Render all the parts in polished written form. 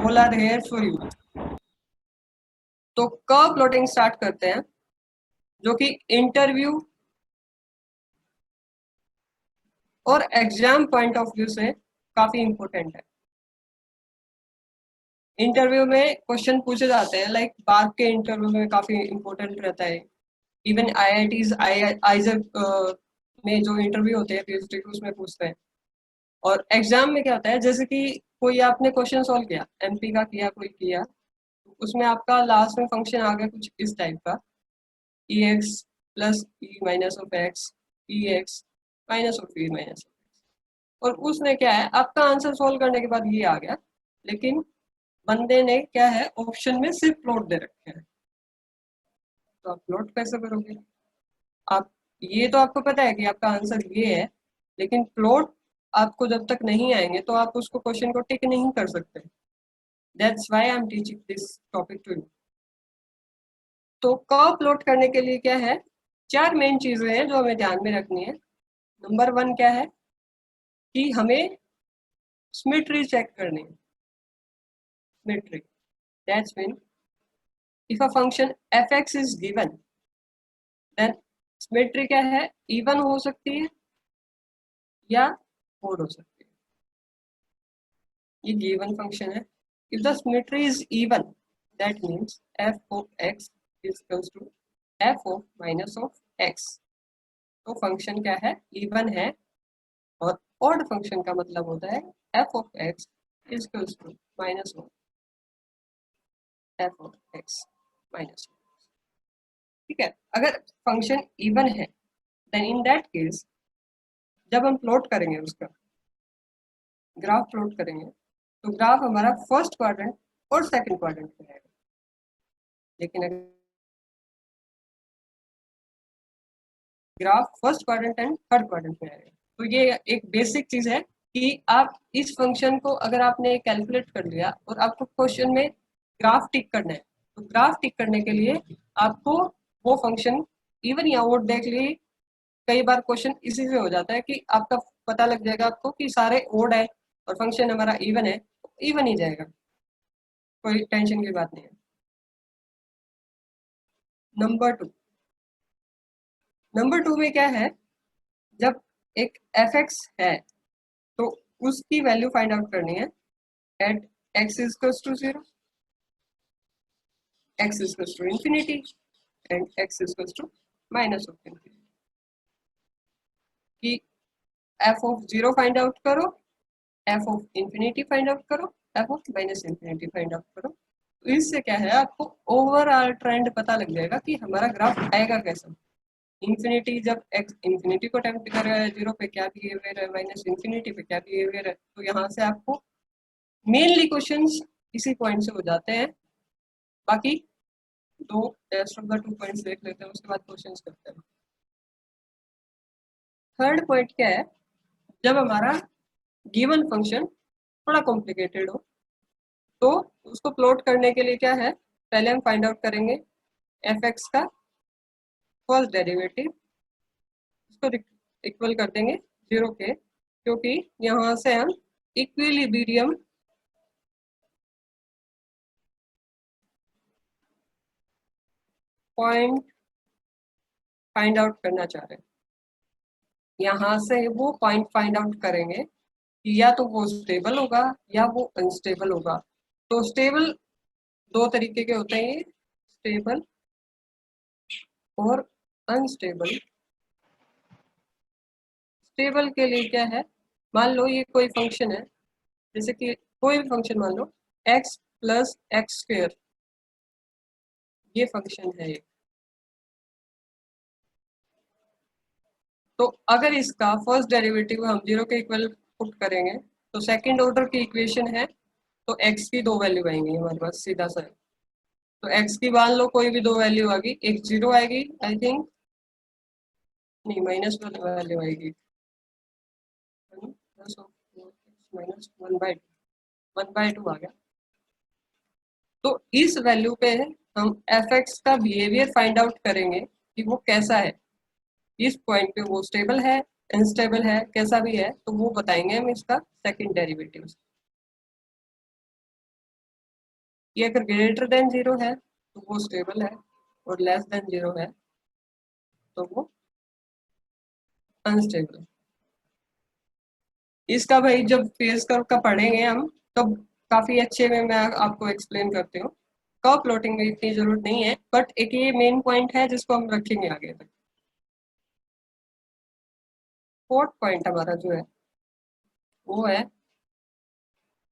All are here for you. तो curve plotting start करते हैं, जो कि इंटरव्यू और एग्जाम पॉइंट ऑफ व्यू से काफी इंपॉर्टेंट है। इंटरव्यू में क्वेश्चन पूछे जाते हैं, लाइक बार के इंटरव्यू में काफी इंपॉर्टेंट रहता है। इवन आईआईटीज आईजर में जो इंटरव्यू होते हैं पीएचडी के, उसमें पूछते हैं। और एग्जाम में क्या होता है, जैसे कि कोई आपने क्वेश्चन सॉल्व किया, एमपी का किया, कोई किया, उसमें आपका लास्ट में फंक्शन आ गया कुछ इस टाइप का, e x plus e minus of x, e x minus of e minus of x. और उसमें क्या है, आपका आंसर सॉल्व करने के बाद ये आ गया, लेकिन बंदे ने क्या है, ऑप्शन में सिर्फ प्लॉट दे रखे हैं। तो आप प्लॉट कैसे करोगे? आप ये तो आपको पता है कि आपका आंसर ये है, लेकिन प्लॉट आपको जब तक नहीं आएंगे तो आप उसको क्वेश्चन को टिक नहीं कर सकते। That's why I am teaching this topic to you. तो कर्व प्लॉट करने के लिए क्या है, चार मेन चीजें हैं जो हमें ध्यान में रखनी है। नंबर वन क्या है कि हमें सिमेट्री चेक करनी है। Symmetry that's mean if a function fx is given, then symmetry क्या है, इवन हो सकती है या ओड हो सकती है। ये गिवन फंक्शन है। If the symmetry is even, that means f of x is equals to f of minus of x। तो फंक्शन क्या है, इवन है। और ऑड फंक्शन का मतलब होता है f of x is equals to minus of f of x minus. ठीक है, अगर फंक्शन इवन है, देन इन दैट केस जब हम प्लॉट करेंगे, उसका ग्राफ प्लॉट करेंगे, तो ग्राफ हमारा फर्स्ट क्वाड्रेंट और सेकंड क्वाड्रेंट में आएगा। लेकिन अगर graph first quadrant and third quadrant में आएगा, तो ये एक बेसिक चीज है कि आप इस फंक्शन को अगर आपने कैलकुलेट कर लिया और आपको क्वेश्चन में ग्राफ टिक करना है, तो ग्राफ टिक करने के लिए आपको वो फंक्शन इवन या ओड देख लिए। कई बार क्वेश्चन इसी से हो जाता है कि आपका पता लग जाएगा आपको कि सारे ओड है और फंक्शन हमारा इवन है, तो इवन ही जाएगा, कोई टेंशन की बात नहीं है। नंबर टू, नंबर टू में क्या है, जब एक एफ एक्स है तो उसकी वैल्यू फाइंड आउट करनी है at x is to zero, x is to infinity and x is to minus of infinity. कि f of zero find out करो, f of infinity find out करो, f of minus infinity find out करो। तो इससे क्या है, आपको overall trend पता लग जाएगा कि हमारा ग्राफ आएगा कैसा। इंफिनिटी जब एक्स इंफिनिटी को टेम्प्ट कर रहा है, जीरो पे क्या बिहेवियर है, माइनस इंफिनिटी पे क्या बिहेवियर है, तो यहाँ से आपको मेनली क्वेश्चंस इसी पॉइंट से हो जाते हैं। बाकी दो रेस्ट ऑफ द 2 पॉइंट्स देख लेते हैं, उसके बाद क्वेश्चंस करते हैं। थर्ड पॉइंट क्या है, जब हमारा गिवन फंक्शन थोड़ा कॉम्प्लिकेटेड हो, तो उसको प्लॉट करने के लिए क्या है, पहले हम फाइंड आउट करेंगे एफ एक्स का फर्स्ट डेरिवेटिव, उसको इक्वल कर देंगे जीरो के, क्योंकि यहाँ से हम इक्विलिब्रियम पॉइंट फाइंड आउट करना चाह रहे हैं। यहाँ से वो पॉइंट फाइंड आउट करेंगे कि या तो वो स्टेबल होगा या वो अनस्टेबल होगा। तो स्टेबल दो तरीके के होते हैं, स्टेबल और अनस्टेबल। स्टेबल के लिए क्या है, मान लो ये कोई फंक्शन है, जैसे कि कोई भी फंक्शन मान लो x प्लस एक्स स्क्वेयर, ये फंक्शन है एक। तो अगर इसका फर्स्ट डेरिवेटिव हम जीरो के इक्वल पुट करेंगे, तो सेकंड ऑर्डर की इक्वेशन है, तो x की दो वैल्यू आएंगी हमारे पास सीधा सा। तो x की मान लो कोई भी दो वैल्यू आ गई, एक जीरो आएगी आई थिंक, नहीं माइनस वन वैल्यू आएगी, माइनस वन बाई टू आ गया। तो इस वैल्यू पे हम एफ एक्स का बिहेवियर फाइंड आउट करेंगे कि वो कैसा है, इस पॉइंट पे वो स्टेबल है, अनस्टेबल है, कैसा भी है, तो वो बताएंगे हम इसका सेकंड डेरिवेटिव। ये अगर ग्रेटर देन 0 है तो वो स्टेबल है, और लेस देन 0 है तो वो अनस्टेबल है। इसका भाई जब फेज कर्व का पढ़ेंगे हम, तब काफी अच्छे में मैं आपको एक्सप्लेन करती हूँ। कर्व प्लॉटिंग में इतनी जरूरत नहीं है, बट एक ये मेन पॉइंट है जिसको हम रखेंगे आगे तक। फोर्थ पॉइंट हमारा जो है वो है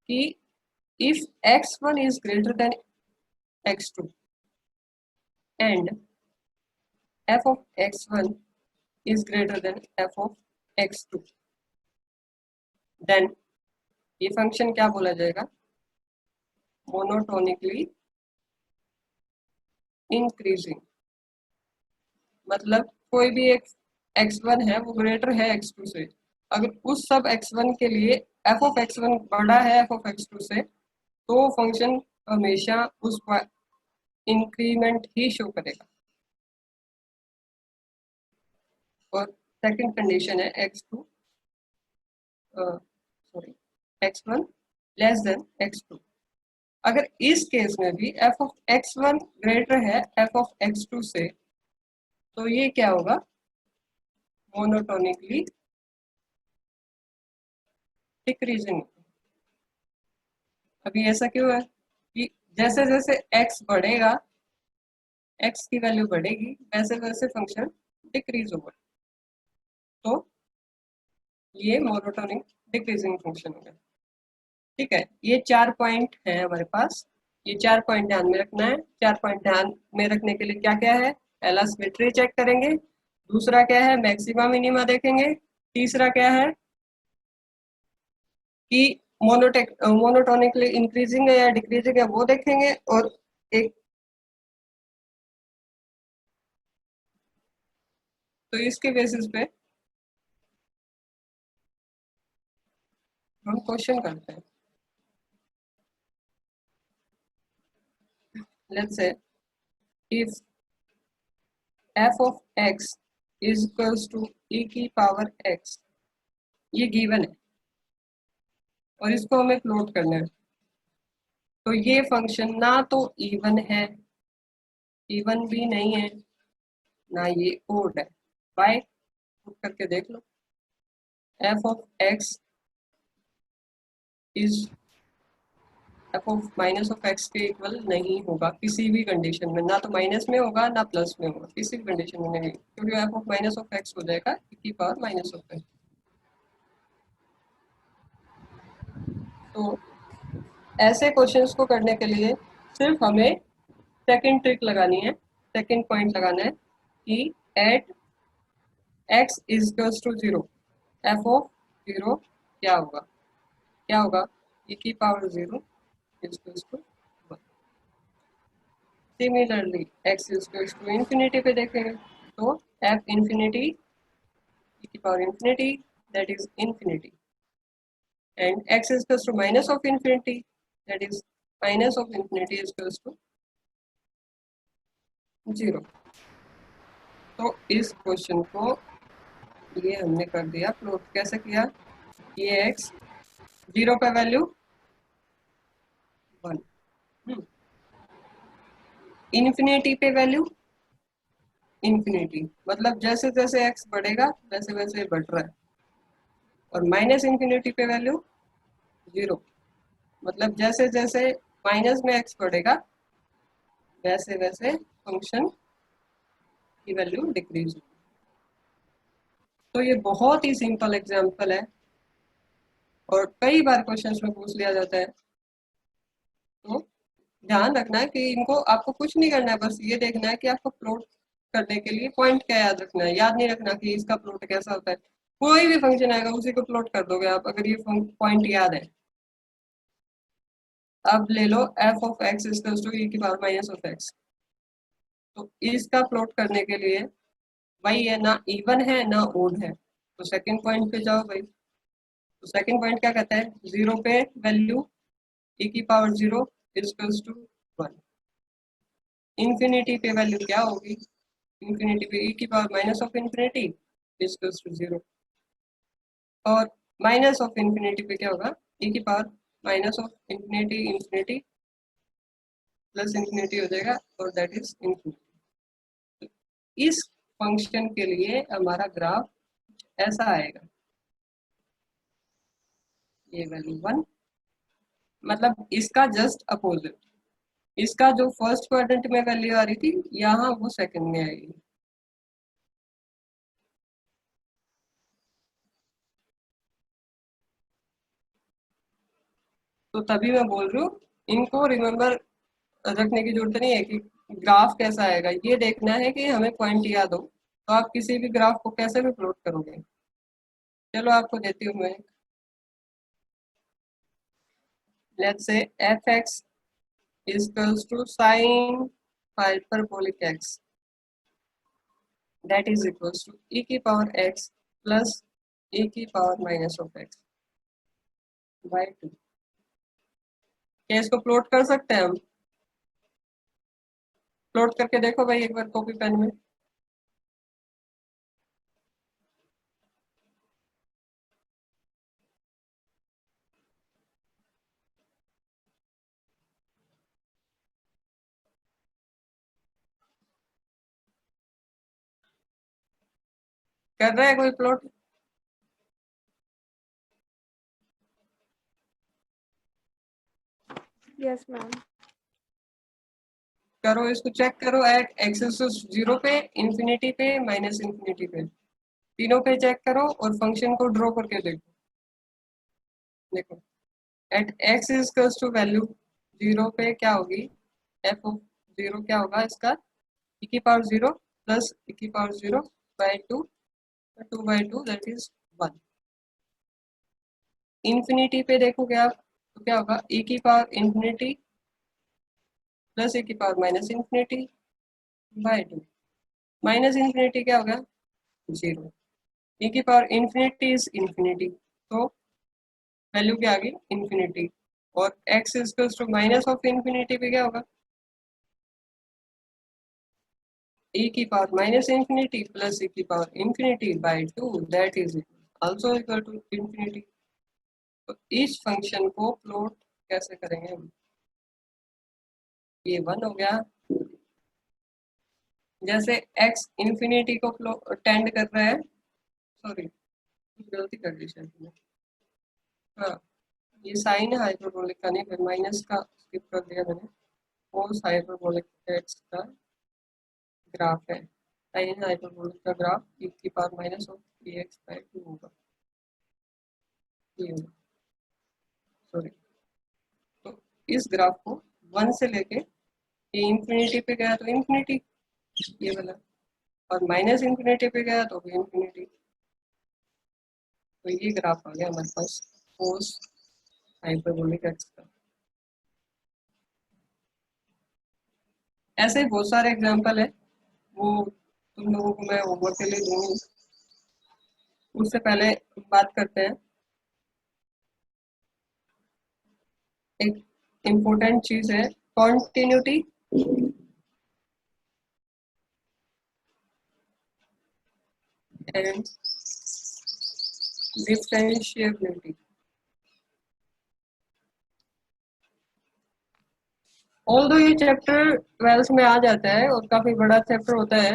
कि if x1 is greater than x2 and f of x1 is greater than f of x2, then ये फंक्शन क्या बोला जाएगा? Monotonically increasing. मतलब कोई भी एक x1 है वो ग्रेटर है x2 से, अगर उस सब x1 के लिए f of x1 बड़ा है f of x2 से, तो फंक्शन हमेशा उस इंक्रीमेंट ही शो करेगा। और सेकंड कंडीशन है x2 sorry x1 less than x2। अगर इस केस में भी f of x1 ग्रेटर है f of x2 से, तो ये क्या होगा? Monotonically decreasing. अभी ऐसा क्यों है कि जैसे जैसे x बढ़ेगा, x की वैल्यू बढ़ेगी, वैसे वैसे फंक्शन डिक्रीज होगा, तो ये मोनोटोनिक डिक्रीजिंग फंक्शन होगा। ठीक है, ये 4 पॉइंट है हमारे पास। ये 4 पॉइंट ध्यान में रखना है। 4 पॉइंट ध्यान में रखने के लिए क्या क्या है? पहला सिमेट्री चेक करेंगे, दूसरा क्या है? मैक्सिमा मिनिमा देखेंगे, तीसरा क्या है कि मोनोटोनिकली इंक्रीजिंग है या डिक्रीजिंग है वो देखेंगे, और एक तो इसके बेसिस पे हम क्वेश्चन करते हैं। Let's say if f of x is equals to e की पावर x, ये गिवन है और इसको हमें प्लॉट करना है। तो ये फंक्शन ना तो इवन है, इवन भी नहीं है, ना ये ओड है। बाय पुट करके देख लो, f of x is f of minus of x के इक्वल नहीं होगा किसी भी कंडीशन में, ना तो माइनस में होगा ना प्लस में होगा, किसी भी कंडीशन में नहीं, क्योंकि f of minus of x हो जाएगा e की पावर माइनस ऑफ x। तो ऐसे क्वेश्चंस को करने के लिए सिर्फ हमें सेकंड ट्रिक लगानी है, सेकंड पॉइंट लगाना है कि at x is equals to 0 f of 0 क्या होगा? क्या होगा? e की power 0 is equals to 1। Similarly x is equals to infinity पे देखेंगे, तो f इंफिनिटी e की power infinity, that is infinity, and x is equals to minus of infinity, that is minus of infinity is equals to 0। तो इस question को ये हमने कर दिया प्लॉट। कैसे किया? ये x 0 पे वैल्यू 1, इन्फिनिटी पे वैल्यू इन्फिनिटी, मतलब जैसे जैसे x बढ़ेगा वैसे वैसे बढ़ रहा है, और माइनस इन्फिनिटी पे वैल्यू 0, मतलब जैसे जैसे माइनस में x बढ़ेगा वैसे वैसे फंक्शन की वैल्यू डिक्रीज होगी। तो ये बहुत ही सिंपल एग्जांपल है और कई बार क्वेश्चंस में पूछ लिया जाता है। तो ध्यान रखना है कि इनको आपको कुछ नहीं करना है, बस ये देखना है कि आपको प्लॉट करने के लिए पॉइंट क्या याद रखना है। याद नहीं रखना कि इसका प्लॉट कैसा होता है, कोई भी फंक्शन आएगा उसी को प्लॉट कर दोगे आप, अगर ये पॉइंट याद है। अब ले लो f of x equals to e की पावर माइनस ऑफ x, तो इसका प्लॉट करने के लिए वही है, ना इवन है ना ओड है, तो सेकंड पॉइंट पे जाओ भाई। तो सेकंड पॉइंट क्या कहता है? 0 पे वैल्यू e की पावर 0 इक्वल्स टू 1, इंफिनिटी पे वैल्यू क्या होगी? इंफिनिटी पे e की power minus of infinity equals to 0, और माइनस ऑफ इंफिनिटी पे क्या होगा? e की power minus of infinity infinity plus infinity हो जाएगा और दैट इज इंफिनिटी। इस फंक्शन के लिए हमारा ग्राफ ऐसा आएगा, ये वैल्यू 1, मतलब इसका जस्ट अपोजिट, इसका जो फर्स्ट क्वाड्रेंट में वैल्यू आ रही थी यहाँ वो सेकंड में आएगी। तो तभी मैं बोल रही हूँ इनको रिमेम्बर रखने की जरूरत नहीं है कि ग्राफ कैसा आएगा, ये देखना है कि हमें पॉइंट याद हो, तो आप किसी भी ग्राफ को कैसे भी प्लॉट करोगे। चलो आपको देती हूँ मैं, let's say fx is equals to sin hyperbolic x, that is equals to e की पावर x plus e की power minus of x by 2। क्या इसको प्लॉट कर सकते हैं हम? प्लॉट करके देखो भाई एक बार कॉपी पेन में। कर रहा है कोई प्लॉट? Yes ma'am. करो, इसको चेक करो एट एक्सेस 0 पे, इंफिनिटी पे, माइनस इंफिनिटी पे, तीनों पे चेक करो और फंक्शन को ड्रॉ करके देखो। देखो at x is to value 0 पे क्या होगी, एफ ऑफ 0 क्या होगा इसका, e की पावर 0 प्लस e की power 0 by 2, 2 by 2 that is 1। Infinity पे देखोगे आप तो क्या होगा, e की पावर इंफिनिटी प्लस e की power minus infinity by 2, minus infinity क्या होगा, 0, e की पावर इंफिनिटी इज इंफिनिटी, तो वैल्यू क्या आ गई, इंफिनिटी। और x is to minus of infinity पे क्या होगा, e की power minus infinity plus e की power infinity by 2 that is also equal to infinity. तो इस फंक्शन को प्लॉट कैसे करेंगे हम, ये 1 हो गया, जैसे x इंफिनिटी को टेंड कर रहा है, सॉरी गलती कर दी शायद मैंने, हाँ ये साइन हाइपरबोलिक का नहीं, फिर माइनस का स्किप कर दिया मैंने, कोस हाइपरबोलिक एक्स का ग्राफ है, साइन हाइपरबोलिक का ग्राफ e की power minus of x by 2 होगा, ये होगा, सॉरी। तो इस ग्राफ को 1 से लेके ये इंफिनिटी पे गया तो इंफिनिटी ये वाला, और माइनस इंफिनिटी पे गया तो भी इंफिनिटी, तो ये ग्राफ आ गया हमारे पास कोस हाइपरबोलिक एक्स का। ऐसे बहुत सारे एग्जांपल है, वो तुम लोगों को मैं होमवर्क के लिए दूंगी। उससे पहले बात करते हैं एक इम्पोर्टेंट चीज है, कॉन्टिन्यूटी एंड डिफरेंशिएबिलिटी। ऑल्दो ये चैप्टर 12th में आ जाता है और काफी बड़ा चैप्टर होता है,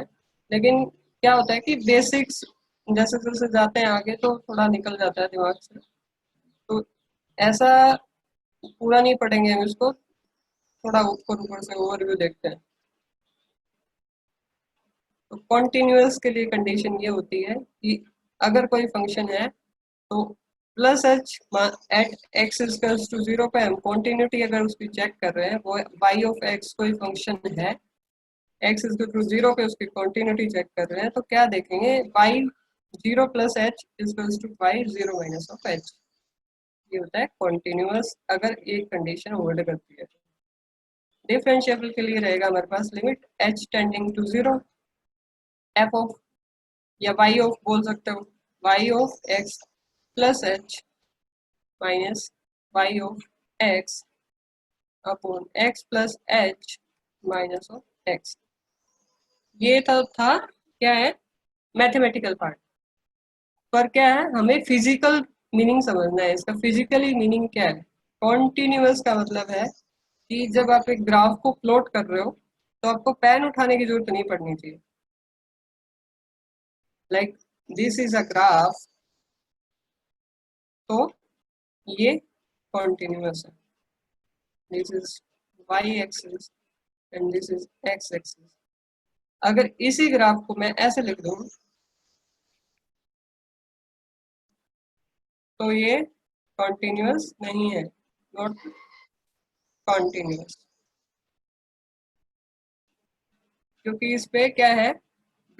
लेकिन क्या होता है कि बेसिक्स जैसे जैसे जाते हैं आगे तो थोड़ा निकल जाता है दिमाग से, तो ऐसा पूरा नहीं पढ़ेंगे हम इसको, थोड़ा ऊपर ऊपर से ओवरव्यू देखते हैं। तो कॉन्टिन्यूअस के लिए कंडीशन ये होती है कि अगर कोई फंक्शन है तो plus h at x equals to 0 पे हम कॉन्टिन्यूटी अगर उसकी चेक कर रहे हैं, वो y ऑफ x कोई फंक्शन है, x इक्वल टू 0 पे उसकी कॉन्टिन्यूटी चेक कर रहे हैं, तो क्या देखेंगे, y 0 plus h equals to y 0 minus of h, ये होता है कॉन्टिन्यूअस अगर एक कंडीशन होल्ड करती है। डिफरेंशिएबल के लिए रहेगा हमारे पास limit h tending to 0 f of या y ऑफ बोल सकते हो, y of x plus h minus y of x upon x plus h minus of x। ये था क्या है, मैथमेटिकल पार्ट, पर क्या है हमें फिजिकल मीनिंग समझना है इसका। फिजिकली मीनिंग क्या है, कॉन्टिन्यूअस का मतलब है कि जब आप एक ग्राफ को प्लॉट कर रहे हो तो आपको पेन उठाने की जरूरत नहीं पड़नी चाहिए। Like this is a graph, तो ये कॉन्टिन्यूअस है। This is y axis and this is x axis. अगर इसी ग्राफ को मैं ऐसे लिख दूं तो ये कॉन्टिन्यूअस नहीं है, नॉट कॉन्टिन्यूअस, क्योंकि इस पे क्या है,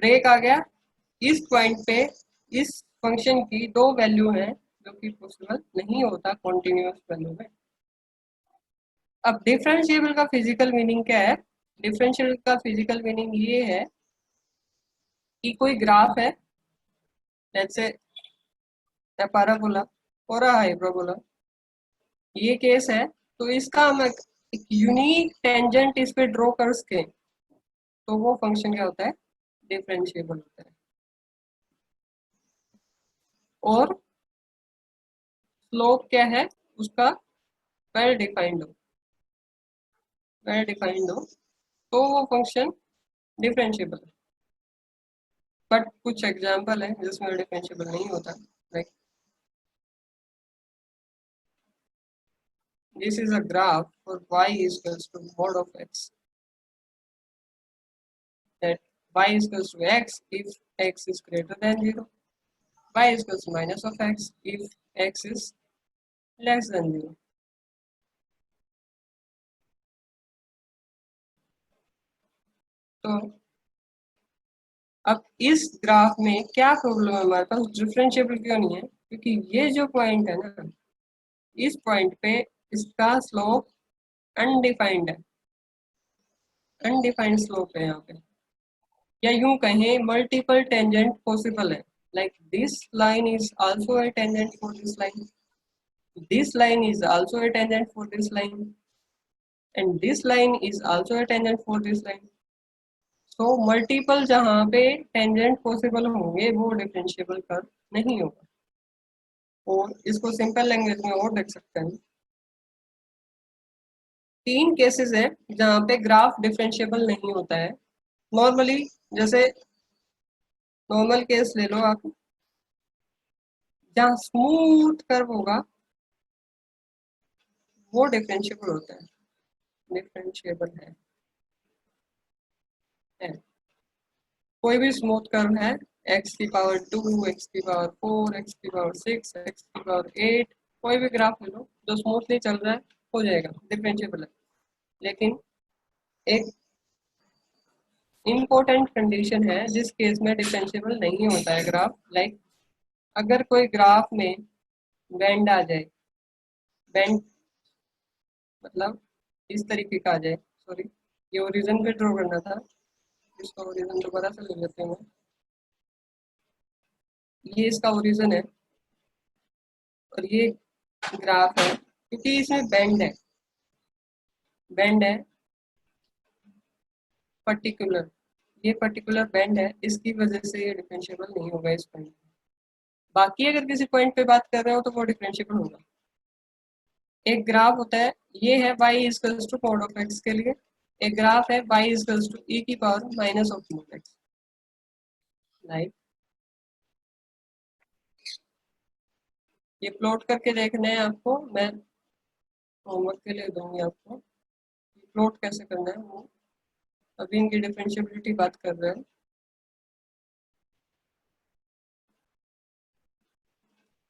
ब्रेक आ गया। इस पॉइंट पे इस फंक्शन की दो वैल्यू है जो कि पॉसिबल नहीं होता कॉन्टिन्यूअस वैल्यू में। अब डिफरेंशिएबल का फिजिकल मीनिंग क्या है? डिफरेंशियल का फिजिकल मीनिंग ये है कि कोई ग्राफ है, जैसे पैराबोला और हाइपरबोला, ये केस है, तो इसका हम एक यूनिक टेंजेंट इस पे ड्रॉ कर सके तो वो फंक्शन क्या होता है? डिफरेंशिएबल होता है। और स्लोप क्या है उसका? वेल डिफाइंड हो, वेल डिफाइंड हो तो वो फंक्शन डिफरेंशिएबल है। बट कुछ एग्जांपल है जिसमें डिफरेंशिएबल नहीं होता। Like this is a graph for y is equals to mod of x, that y is equals to x if x is greater than 0, y is equals to minus of x if x is less than 0. तो अब इस graph में क्या problem है हमारे पास? Differentiable क्यों नहीं है? क्योंकि ये जो पॉइंट है ना, इस पॉइंट पे इसका स्लोप अनडिफाइंड है, अनडिफाइंड स्लोप है यहाँ पे, या यूं कहें मल्टीपल टेंजेंट पॉसिबल है। Like this line is also a tangent for this line, this line is also a tangent for this line, and this line is also a tangent for this line. So multiple जहाँ पे tangent possible होंगे वो differentiable curve नहीं होगा। और इसको simple language में और देख सकते हैं, तीन केसेस है जहाँ पे ग्राफ डिफरेंशिएबल नहीं होता है नॉर्मली। जैसे नॉर्मल केस ले लो आप, जहाँ स्मूथ कर्व होगा वो डिफरेंशिएबल होता है, डिफरेंशिएबल है। कोई भी स्मूथ कर्व है, एक्स की पावर 2, एक्स की पावर 4, एक्स की पावर 6, एक्स की पावर 8, कोई भी ग्राफ ले लो जो स्मूथली चल रहा है हो जाएगा, डिफरेंशिएबल है। लेकिन एक इम्पोर्टेंट कंडीशन है जिस केस में डिफरेंशिएबल नहीं होता है ग्राफ। लाइक अगर कोई ग्राफ में बेंड आ जाए, बेंड मतलब इस तरीके का आ जाए, सॉरी ये ओरिजिन पे ड्रॉ करना था, इसका ओरिजिन दोबारा से ले लेते हैं। ये इसका ओरिजिन है और ये ग्राफ है, क्योंकि इसमें बेंड है पर्टिकुलर, ये पर्टिकुलर बेंड है, इसकी वजह से ये डिफरेंशिएबल नहीं होगा इस पॉइंट पे। बाकी अगर किसी पॉइंट पे बात कर रहे हो तो वो डिफरेंशिएबल होगा। एक ग्राफ होता है, ये है y equals to mod of x के लिए, एक ग्राफ है y इक्वल्स टू e की power minus of mod x। Like ये प्लॉट करके देखना है आपको, मैं होमवर्क के लिए दूंगी आपको प्लॉट कैसे करना है वो। अभी इनकी डिफरेंशिएबिलिटी बात कर रहे हैं।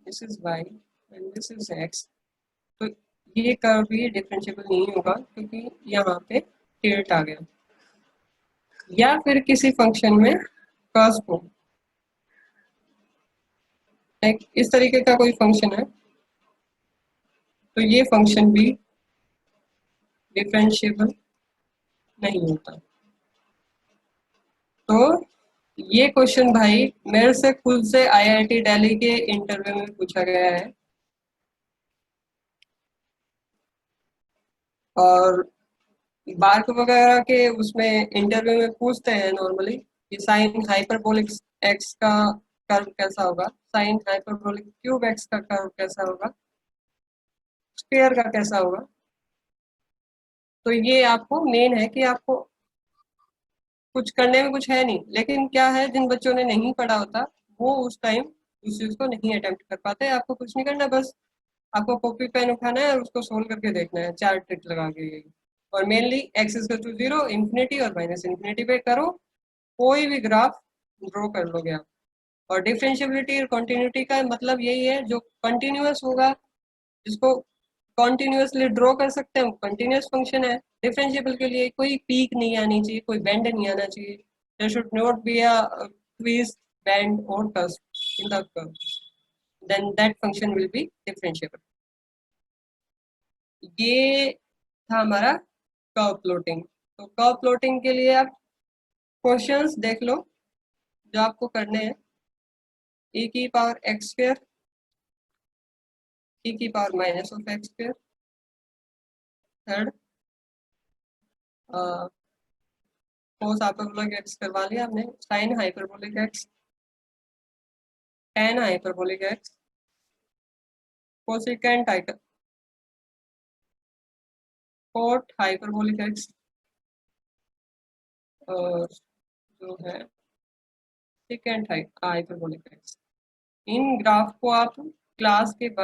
This is y and this is x, तो ये कर्व भी डिफरेंशिएबल नहीं होगा क्योंकि यहाँ पे टिल्ट आ गया, या फिर किसी फंक्शन में कर्व हो, एक इस तरीके का कोई फंक्शन है तो ये फंक्शन भी डिफरेंशिएबल नहीं होता। तो ये क्वेश्चन भाई मेरे से खुद से आईआईटी दिल्ली के इंटरव्यू में पूछा गया है, और बार्क वगैरह के उसमें इंटरव्यू में पूछते हैं नॉर्मली कि साइन हाइपरबोलिक एक्स का कर्व कैसा होगा, साइन हाइपरबोलिक क्यूब एक्स का कर्व कैसा होगा, स्क्वायर का कैसा होगा। तो ये आपको मेन है कि आपको कुछ करने में कुछ है नहीं, लेकिन क्या है, जिन बच्चों ने नहीं पढ़ा होता वो उस टाइम उस चीज को नहीं अटेम्प्ट कर पाते। आपको कुछ नहीं करना, बस आपको कॉपी पेन उठाना है और उसको सोल्व करके देखना है 4 ट्रिक लगा के। और mainly x is to zero, infinity और माइनस इंफिनिटी पे करो, कोई भी ग्राफ ड्रॉ कर लोगे आप। और डिफरेंशियबिलिटी और कंटिन्यूटी का मतलब यही है, जो कंटिन्यूअस होगा, जिसको कंटिन्यूअसली ड्रॉ कर सकते हैं, कंटिन्यूअस फंक्शन है। डिफरेंशिएबल के लिए कोई पीक नहीं आनी चाहिए, कोई बेंड नहीं आना चाहिए। There should not be a twist, bend और twist in the curve, then that function will be differentiable. ये था हमारा कर्व प्लॉटिंग। तो कर्व प्लॉटिंग के लिए आप क्वेश्चंस देख लो जो आपको करने हैं। e की पावर एक्स स्क्वायर, e की power minus of x square, third cos hyperbolic x करवा लिया हमने, sine hyperbolic x, tan hyperbolic x, cosecant cot hyperbolic x, और जो है सेकेंट हाइपरबोलिक एक्स। इन ग्राफ को आप क्लास के